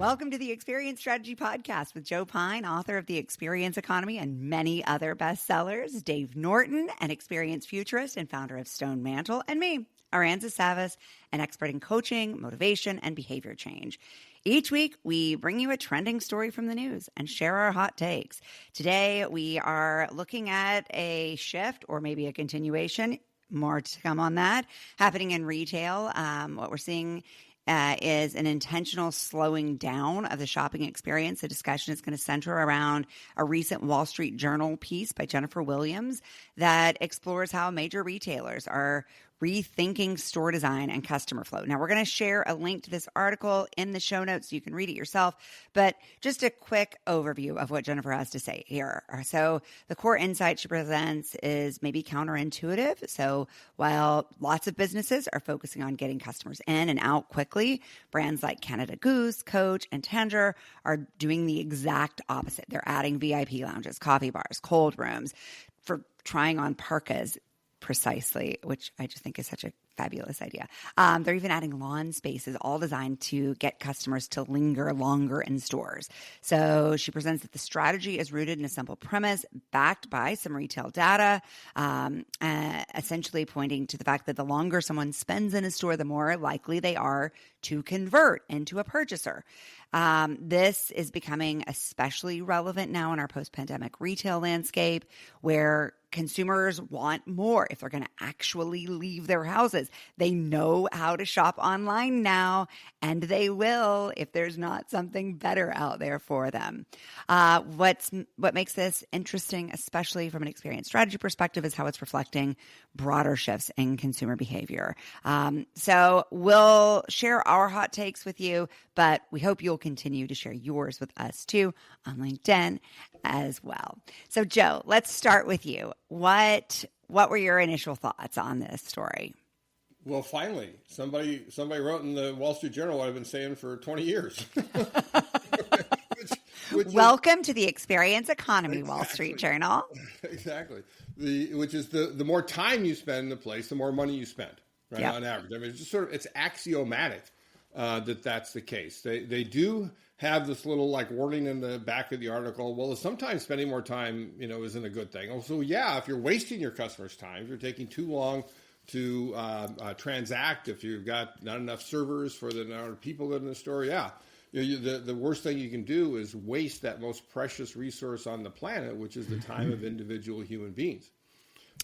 Welcome to the Experience Strategy Podcast with Joe Pine, author of The Experience Economy and many other bestsellers, Dave Norton, an experienced futurist and founder of Stone Mantle, and me, Aranza Savas, an expert in coaching, motivation, and behavior change. Each week, we bring you a trending story from the news and share our hot takes. Today, we are looking at a shift or maybe a continuation, more to come on that, happening in retail. What we're seeing is an intentional slowing down of the shopping experience. The discussion is going to center around a recent Wall Street Journal piece by Jennifer Williams that explores how major retailers are rethinking store design and customer flow. Now, we're going to share a link to this article in the show notes so you can read it yourself, but just a quick overview of what Jennifer has to say here. So the core insight she presents is maybe counterintuitive. So while lots of businesses are focusing on getting customers in and out quickly, brands like Canada Goose, Coach, and Tanger are doing the exact opposite. They're adding VIP lounges, coffee bars, cold rooms for trying on parkas, precisely, which I just think is such a fabulous idea. They're even adding lawn spaces, all designed to get customers to linger longer in stores. So she presents that the strategy is rooted in a simple premise backed by some retail data, essentially pointing to the fact that the longer someone spends in a store, the more likely they are to convert into a purchaser. This is becoming especially relevant now in our post-pandemic retail landscape, where consumers want more if they're going to actually leave their houses. They know how to shop online now, and they will if there's not something better out there for them. What makes this interesting, especially from an experience strategy perspective, is how it's reflecting broader shifts in consumer behavior. So we'll share our hot takes with you, but we hope you'll continue to share yours with us too on LinkedIn as well. So Joe, let's start with you. What were your initial thoughts on this story? Well, finally, somebody wrote in the Wall Street Journal what I've been saying for 20 years. Welcome to the Experience Economy, Wall Street Journal. Exactly. Which is the more time you spend in the place, the more money you spend, right? Yep. On average. I mean, it's just it's axiomatic that's the case. They do have this little warning in the back of the article. Well, sometimes spending more time, isn't a good thing. Also, yeah, if you're wasting your customers' time, if you're taking too long to transact, if you've got not enough servers for the number of people in the store, yeah. The worst thing you can do is waste that most precious resource on the planet, which is the time of individual human beings.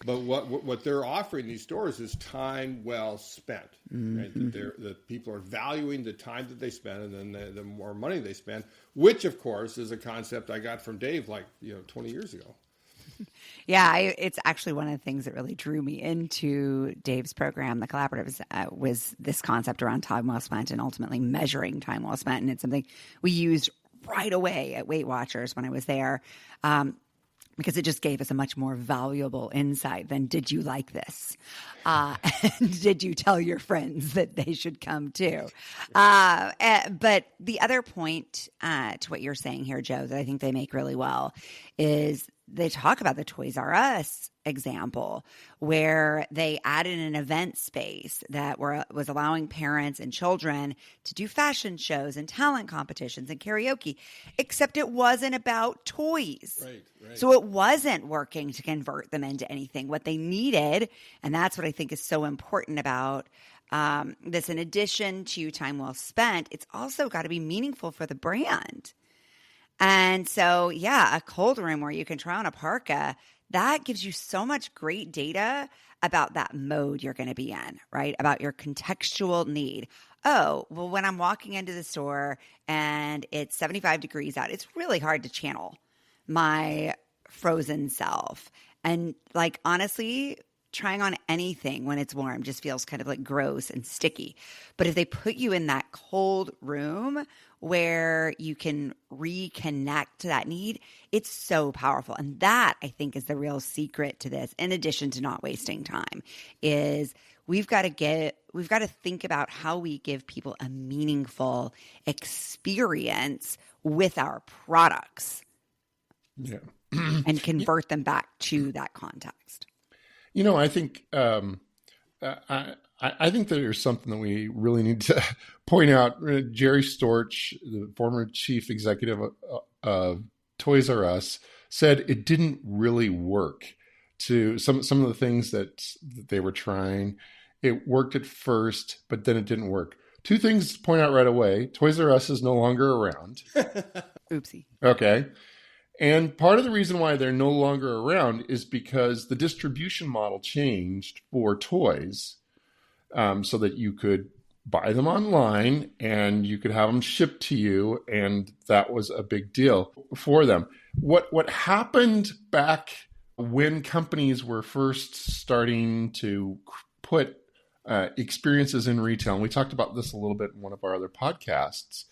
But what they're offering these stores is time well spent. Right? That people are valuing the time that they spend, and then the more money they spend, which of course is a concept I got from Dave 20 years ago. Yeah, it's actually one of the things that really drew me into Dave's program, the Collaboratives, was this concept around time well spent and ultimately measuring time well spent. And it's something we used right away at Weight Watchers when I was there, because it just gave us a much more valuable insight than, did you like this? And did you tell your friends that they should come too? But the other point to what you're saying here, Joe, that I think they make really well is they talk about the Toys R Us example, where they added an event space that was allowing parents and children to do fashion shows and talent competitions and karaoke, except it wasn't about toys. Right. So it wasn't working to convert them into anything. What they needed, and that's what I think is so important about this, in addition to time well spent, it's also got to be meaningful for the brand. And so, yeah, a cold room where you can try on a parka, that gives you so much great data about that mode you're going to be in, right? About your contextual need. Oh, well, when I'm walking into the store and it's 75 degrees out, it's really hard to channel my frozen self. And honestly, trying on anything when it's warm just feels kind of gross and sticky. But if they put you in that cold room where you can reconnect to that need, it's so powerful. And that, I think, is the real secret to this, in addition to not wasting time, is we've got to think about how we give people a meaningful experience with our products. Yeah. And convert them back to that context. I think I think that there's something that we really need to point out. Jerry Storch, the former chief executive of Toys R Us, said it didn't really work. To some of the things that they were trying, it worked at first, but then it didn't work. Two things to point out right away. Toys R Us is no longer around. Oopsie. Okay. And part of the reason why they're no longer around is because the distribution model changed for toys, so that you could buy them online and you could have them shipped to you. And that was a big deal for them. What happened back when companies were first starting to put experiences in retail, and we talked about this a little bit in one of our other podcasts,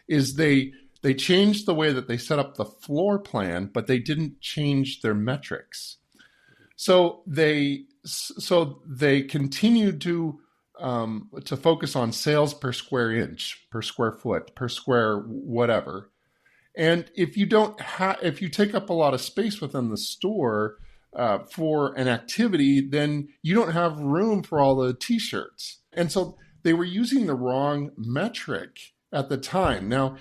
is they changed the way that they set up the floor plan, but they didn't change their metrics. So they continued to focus on sales per square inch, per square foot, per square whatever. And if you take up a lot of space within the store for an activity, then you don't have room for all the T-shirts. And so they were using the wrong metric at the time. Now,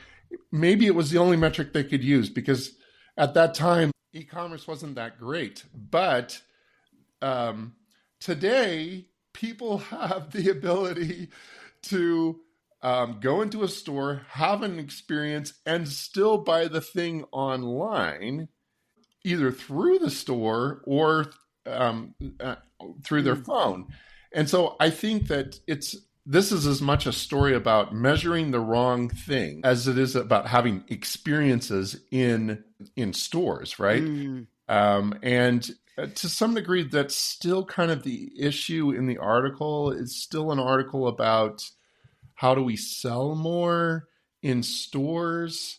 maybe it was the only metric they could use because at that time, e-commerce wasn't that great. But today, people have the ability to go into a store, have an experience, and still buy the thing online, either through the store or through their phone. And so I think that this is as much a story about measuring the wrong thing as it is about having experiences in stores, right? And to some degree, that's still kind of the issue in the article. It's still an article about how do we sell more in stores.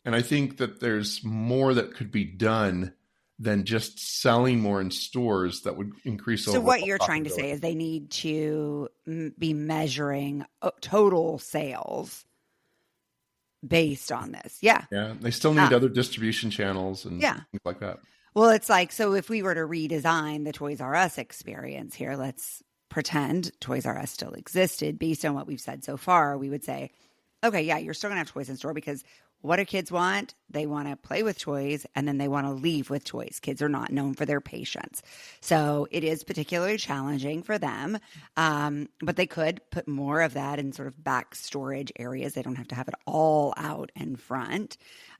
And I think that there's more that could be done than just selling more in stores that would increase overall. So what you're trying to say is they need to be measuring total sales based on this. Yeah. Yeah. They still need other distribution channels and things like that. Well, it's like, so if we were to redesign the Toys R Us experience here, let's pretend Toys R Us still existed. Based on what we've said so far, we would say, okay, yeah, you're still going to have toys in store because what do kids want? They want to play with toys and then they want to leave with toys. Kids are not known for their patience. So it is particularly challenging for them. But they could put more of that in sort of back storage areas. They don't have to have it all out in front.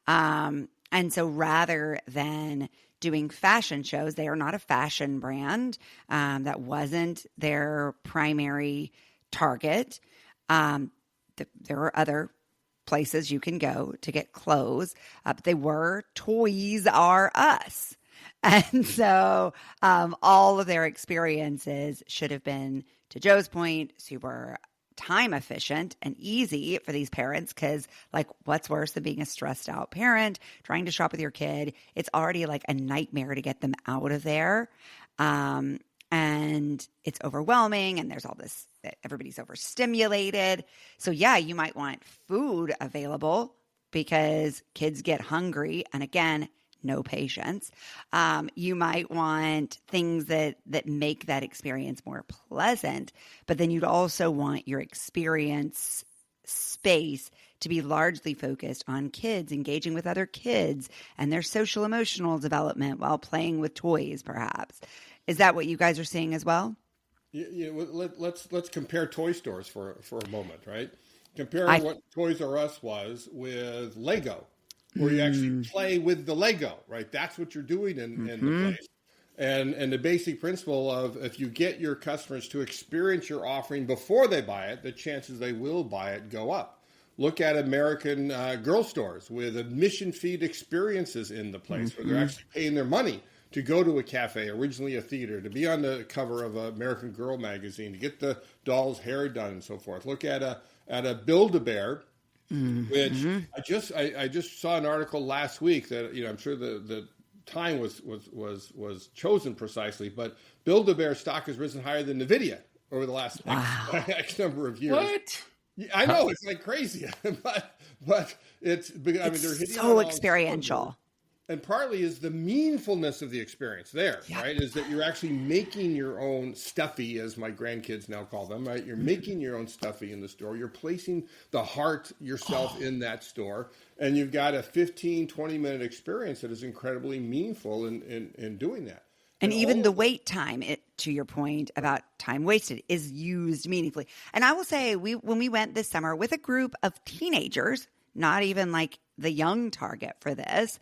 And so rather than doing fashion shows, they are not a fashion brand. That wasn't their primary target. There are other places you can go to get clothes, but they were Toys R Us. And so all of their experiences should have been, to Joe's point, super time efficient and easy for these parents, because like, what's worse than being a stressed out parent trying to shop with your kid? It's already like a nightmare to get them out of there. And it's overwhelming and there's all this, everybody's overstimulated. So yeah, you might want food available because kids get hungry. And again, no patience. You might want things that make that experience more pleasant, but then you'd also want your experience space to be largely focused on kids engaging with other kids and their social emotional development while playing with toys, perhaps. Is that what you guys are seeing as well? Yeah, let's compare toy stores for a moment, right? Compare what Toys R Us was with Lego, where you actually play with the Lego, right? That's what you're doing in the place. And the basic principle of if you get your customers to experience your offering before they buy it, the chances they will buy it go up. Look at American Girl stores with admission fee experiences in the place where they're actually paying their money to go to a cafe, originally a theater, to be on the cover of American Girl magazine, to get the doll's hair done and so forth. Look at a Build-A-Bear, which I just saw an article last week that, I'm sure the time was chosen precisely, but Build-A-Bear stock has risen higher than NVIDIA over the last X number of years. What? I know, it's like crazy, but they're hitting so experiential. partly is the meaningfulness of the experience there, Yeah. right? Is that you're actually making your own stuffy, as my grandkids now call them, right? You're making your own stuffy in the store. You're placing the heart yourself in that store. And you've got a 15, 20-minute experience that is incredibly meaningful in doing that. And even the wait time, to your point about time wasted, is used meaningfully. And I will say, when we went this summer with a group of teenagers, not even like the young target for this,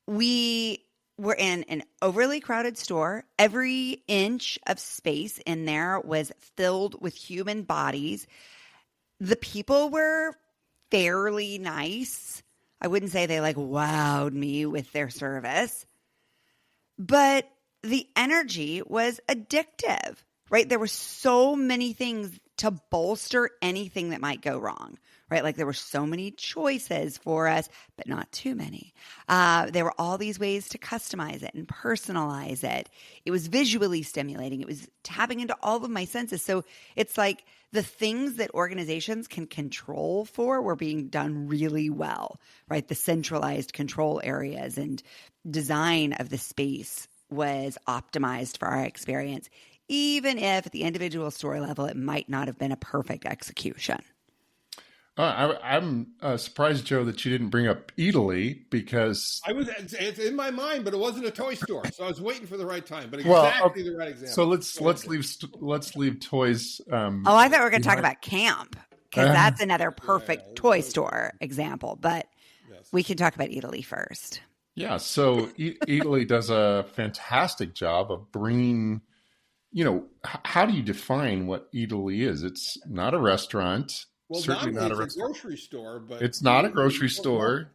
we were in an overly crowded store. Every inch of space in there was filled with human bodies. The people were fairly nice. I wouldn't say they like wowed me with their service, but the energy was addictive, right? There were so many things to bolster anything that might go wrong, right? Like there were so many choices for us, but not too many. There were all these ways to customize it and personalize it. It was visually stimulating. It was tapping into all of my senses. So it's like the things that organizations can control for were being done really well, right? The centralized control areas and design of the space was optimized for our experience, even if at the individual store level, it might not have been a perfect execution. I'm surprised, Joe, that you didn't bring up Italy, because it's in my mind, but it wasn't a toy store, so I was waiting for the right time. But exactly the right example. So let's leave toys. I thought we were going to talk about camp, because that's another perfect toy store example. But we can talk about Italy first. Yeah, so Italy does a fantastic job of bringing. How do you define what Italy is? It's not a restaurant. Well, certainly not a grocery store, but it's not a grocery store.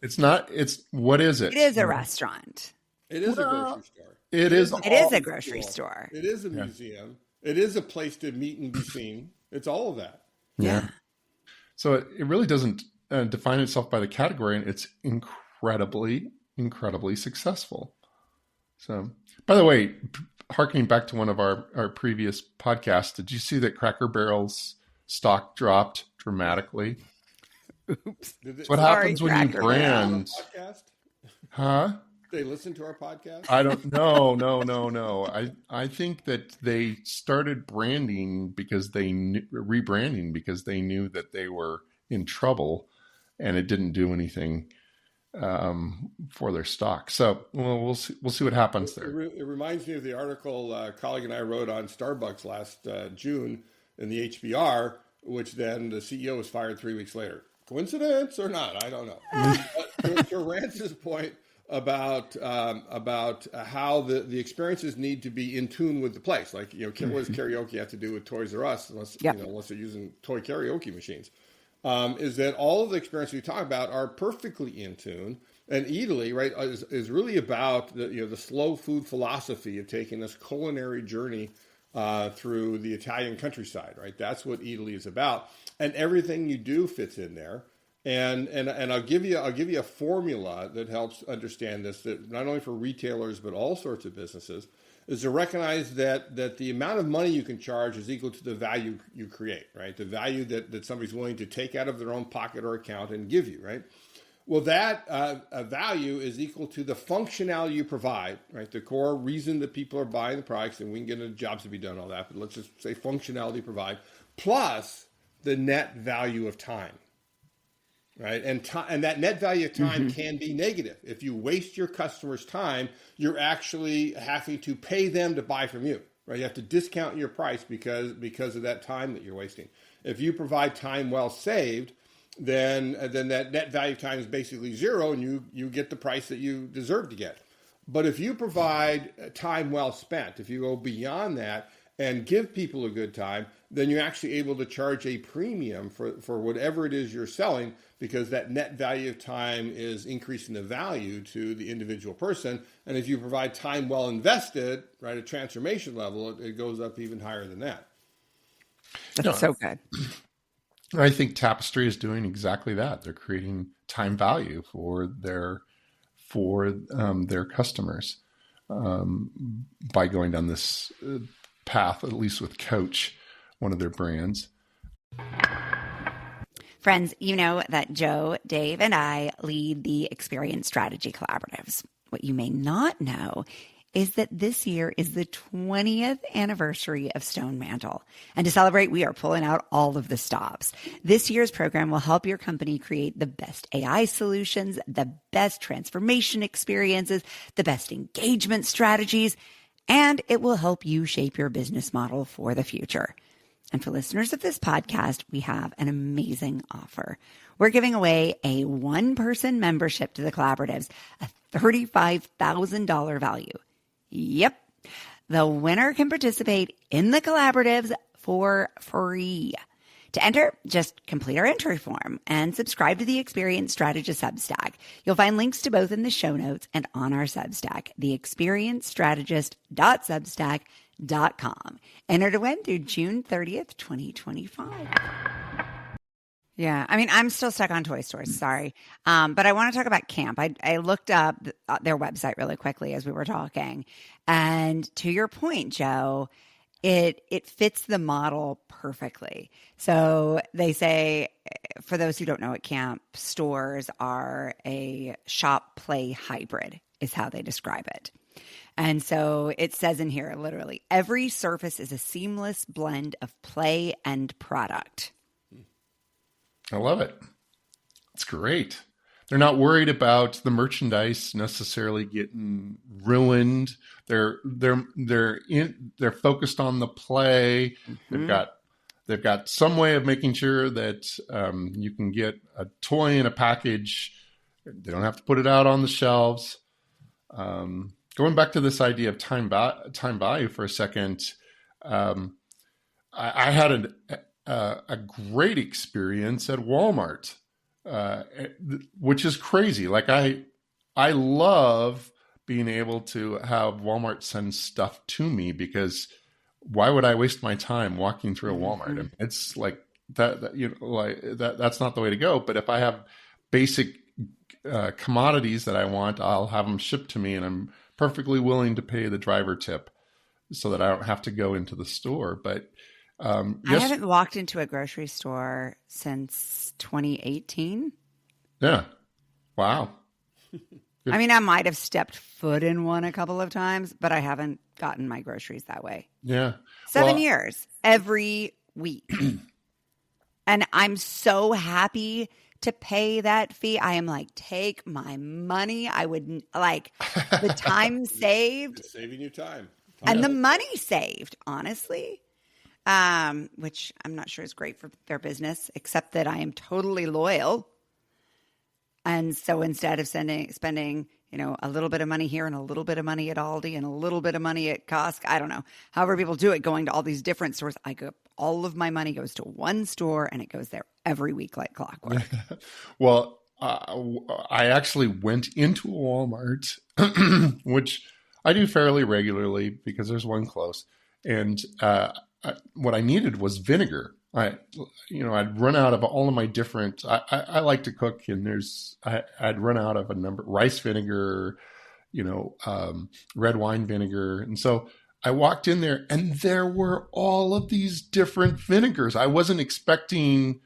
It's not. It's what is it? It is a restaurant. It is a grocery store. It is a grocery store. It is a museum. It is a place to meet and be seen. It's all of that. Yeah. So it really doesn't define itself by the category, and it's incredibly successful. So, by the way, harkening back to one of our previous podcasts, did you see that Cracker Barrel's stock dropped dramatically? Oops. What happens when you brand? Huh? They listen to our podcast? I don't know. No. I think that they started branding because rebranding because they knew that they were in trouble, and it didn't do anything for their stock. So we'll see what happens there. It reminds me of the article a colleague and I wrote on Starbucks last June in the HBR, which then the CEO was fired 3 weeks later. Coincidence or not? I don't know. But to Rance's point about how the experiences need to be in tune with the place. Like, what does karaoke have to do with Toys R Us unless they're using toy karaoke machines? Is that all of the experiences we talk about are perfectly in tune. And Italy, right, is really about the slow food philosophy of taking this culinary journey through the Italian countryside, right? That's what Italy is about, and everything you do fits in there. And I'll give you a formula that helps understand this, that not only for retailers but all sorts of businesses, is to recognize that the amount of money you can charge is equal to the value you create, right? The value that somebody's willing to take out of their own pocket or account and give you, right? Well, that value is equal to the functionality you provide, right? The core reason that people are buying the products, and we can get into jobs to be done, all that, but let's just say functionality provide, plus the net value of time, right? And that net value of time can be negative. If you waste your customers' time, you're actually having to pay them to buy from you, right? You have to discount your price because of that time that you're wasting. If you provide time well saved, then that net value of time is basically zero, and you get the price that you deserve to get. But if you provide time well spent, if you go beyond that and give people a good time, then you're actually able to charge a premium for whatever it is you're selling, because that net value of time is increasing the value to the individual person. And if you provide time well invested, right, at transformation level, it goes up even higher than that. That's so good. I think Tapestry is doing exactly that. They're creating time value for their customers by going down this path, at least with Coach, one of their brands. Friends, you know that Joe, Dave, and I lead the Experience Strategy Collaboratives. What you may not know is that this year is the 20th anniversary of Stone Mantle. And to celebrate, we are pulling out all of the stops. This year's program will help your company create the best AI solutions, the best transformation experiences, the best engagement strategies, and it will help you shape your business model for the future. And for listeners of this podcast, we have an amazing offer. We're giving away a one-person membership to the collaboratives, a $35,000 value. Yep. The winner can participate in the collaboratives for free. To enter, just complete our entry form and subscribe to the Experience Strategist Substack. You'll find links to both in the show notes and on our Substack, theexperiencedstrategist.substack.com. Enter to win through June 30th, 2025. Yeah, I mean, I'm still stuck on toy stores. Sorry. But I want to talk about camp. I looked up their website really quickly as we were talking. And to your point, Joe, it fits the model perfectly. So they say, for those who don't know, at camp, stores are a shop play hybrid is how they describe it. And so it says in here, literally, every surface is a seamless blend of play and product. I love it. It's great. They're not worried about the merchandise necessarily getting ruined. They're focused on the play. Mm-hmm. They've got some way of making sure that you can get a toy in a package. They don't have to put it out on the shelves. Going back to this idea of time value for a second, I had a great experience at Walmart, which is crazy. Like I love being able to have Walmart send stuff to me, because why would I waste my time walking through a Walmart? I mean, it's like that, you know, like that's not the way to go. But if I have basic commodities that I want, I'll have them shipped to me, and I'm perfectly willing to pay the driver tip so that I don't have to go into the store. But I haven't walked into a grocery store since 2018. Yeah. Wow. I mean, I might have stepped foot in one a couple of times, but I haven't gotten my groceries that way. Yeah. 7 years every week. And I'm so happy to pay that fee. I am like, take my money. I would like the time saved. It's saving you time. And the money saved, honestly. Which I'm not sure is great for their business, except that I am totally loyal. And so instead of spending, you know, a little bit of money here and a little bit of money at Aldi and a little bit of money at Costco, I don't know, however people do it, going to all these different stores, all of my money goes to one store and it goes there every week like clockwork. Well, I actually went into a Walmart, which I do fairly regularly because there's one close. And what I needed was vinegar. I'd run out of all of my different. I like to cook, and I'd run out of a number rice vinegar, red wine vinegar, and so I walked in there, and there were all of these different vinegars. I wasn't expecting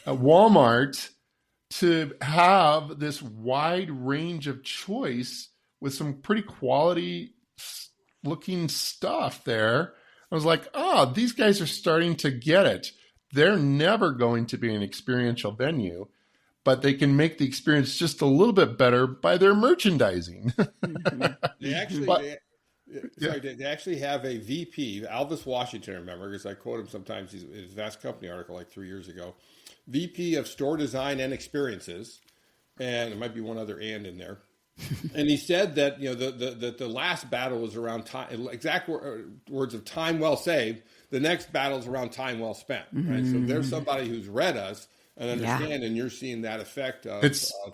Walmart to have this wide range of choice with some pretty quality looking stuff there. I was like, these guys are starting to get it. They're never going to be an experiential venue, but they can make the experience just a little bit better by their merchandising. They actually have a VP, Alvis Washington, remember, because I quote him sometimes, his Vast Company article like 3 years ago, VP of Store Design and Experiences, and there might be one other "and" in there. And he said that the last battle was around time. Exact words of time well saved. The next battle is around time well spent. Right. So there's somebody who's read us and understand, and you're seeing that effect of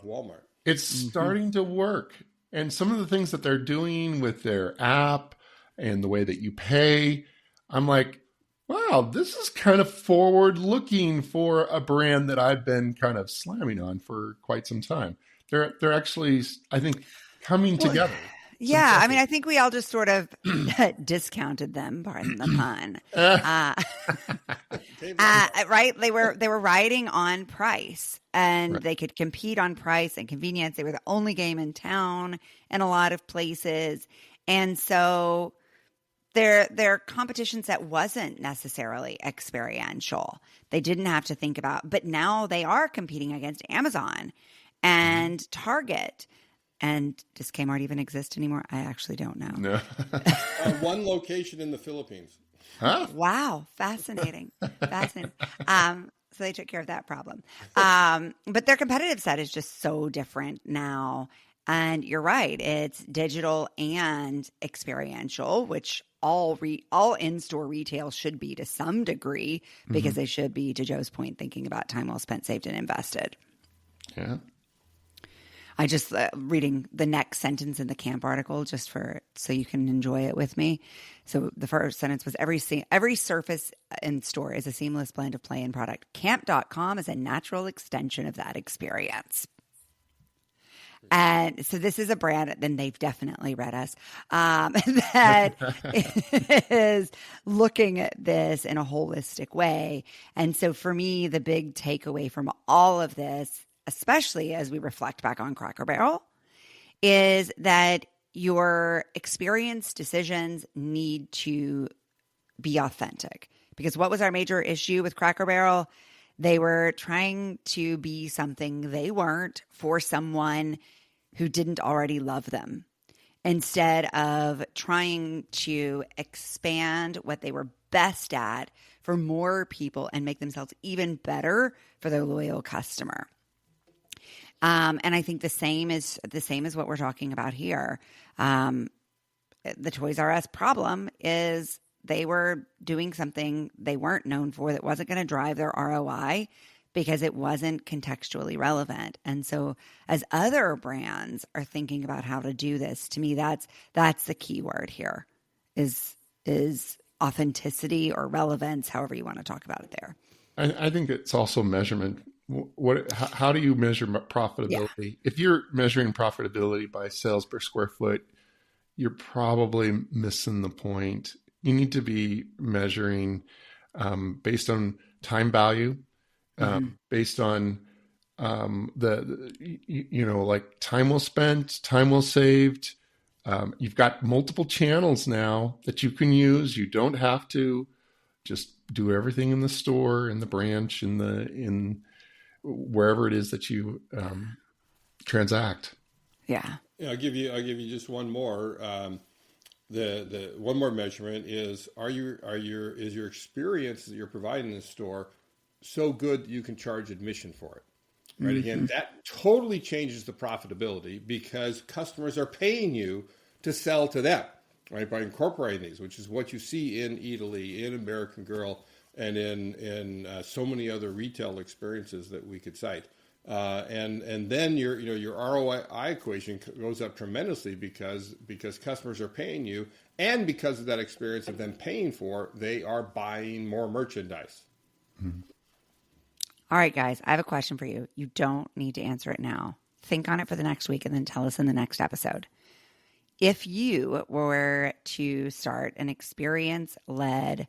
Walmart. It's starting to work, and some of the things that they're doing with their app and the way that you pay, I'm like, wow, this is kind of forward looking for a brand that I've been kind of slamming on for quite some time. They're actually, I think, coming together. Yeah, I mean, I think we all just sort of discounted them, pardon the pun. Right? They were riding on price, and Right. they could compete on price and convenience. They were the only game in town in a lot of places, and so their competition set wasn't necessarily experiential. They didn't have to think about, but now they are competing against Amazon and Target. And does Kmart even exist anymore? I actually don't know. No. One location in the Philippines. Huh? Wow. Fascinating. Fascinating. So they took care of that problem. But their competitive set is just so different now. And you're right. It's digital and experiential, which all in-store retail should be to some degree, because they should be, to Joe's point, thinking about time well spent, saved, and invested. Yeah. I just reading the next sentence in the Camp article just so you can enjoy it with me. So the first sentence was every surface in store is a seamless blend of play and product. Camp.com is a natural extension of that experience. And so this is a brand, then they've definitely read us, that is looking at this in a holistic way. And so for me, the big takeaway from all of this, especially as we reflect back on Cracker Barrel, is that your experience decisions need to be authentic. Because what was our major issue with Cracker Barrel? They were trying to be something they weren't for someone who didn't already love them, instead of trying to expand what they were best at for more people and make themselves even better for their loyal customer. And I think the same is what we're talking about here. The Toys R Us problem is they were doing something they weren't known for that wasn't going to drive their ROI because it wasn't contextually relevant. And so as other brands are thinking about how to do this, to me, that's the key word here is authenticity or relevance, however you want to talk about it there. I think it's also measurement. How do you measure profitability? Yeah. If you're measuring profitability by sales per square foot, you're probably missing the point. You need to be measuring based on time value, based on like time well spent, time well saved. You've got multiple channels now that you can use. You don't have to just do everything in the store, in the branch, in wherever it is that you transact. Yeah. I'll give you just one more. The one more measurement is is your experience that you're providing in the store so good that you can charge admission for it? Right. Again, that totally changes the profitability because customers are paying you to sell to them, right? By incorporating these, which is what you see in Italy, in American Girl, and in so many other retail experiences that we could cite. And then your ROI equation goes up tremendously because customers are paying you, and because of that experience of them paying for, they are buying more merchandise. Mm-hmm. All right, guys, I have a question for you. You don't need to answer it now. Think on it for the next week and then tell us in the next episode. If you were to start an experience-led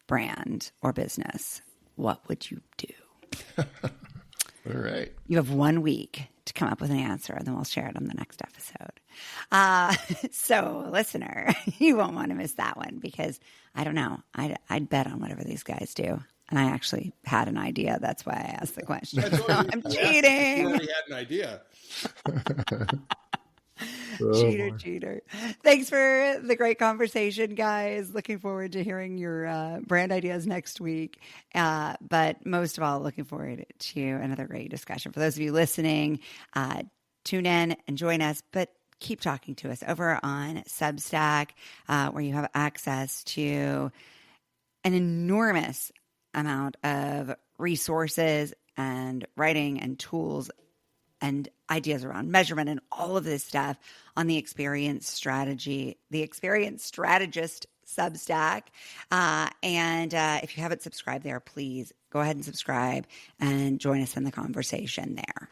brand or business, what would you do? All right. You have 1 week to come up with an answer, and then we'll share it on the next episode. So, listener, you won't want to miss that one because, I don't know, I'd bet on whatever these guys do. And I actually had an idea. That's why I asked the question. I'm cheating. You already had an idea. Cheater. Thanks for the great conversation, guys. Looking forward to hearing your brand ideas next week. But most of all, looking forward to another great discussion. For those of you listening, tune in and join us, but keep talking to us over on Substack, where you have access to an enormous amount of resources and writing and tools and ideas around measurement and all of this stuff on the Experience Strategist Substack. And if you haven't subscribed there, please go ahead and subscribe and join us in the conversation there.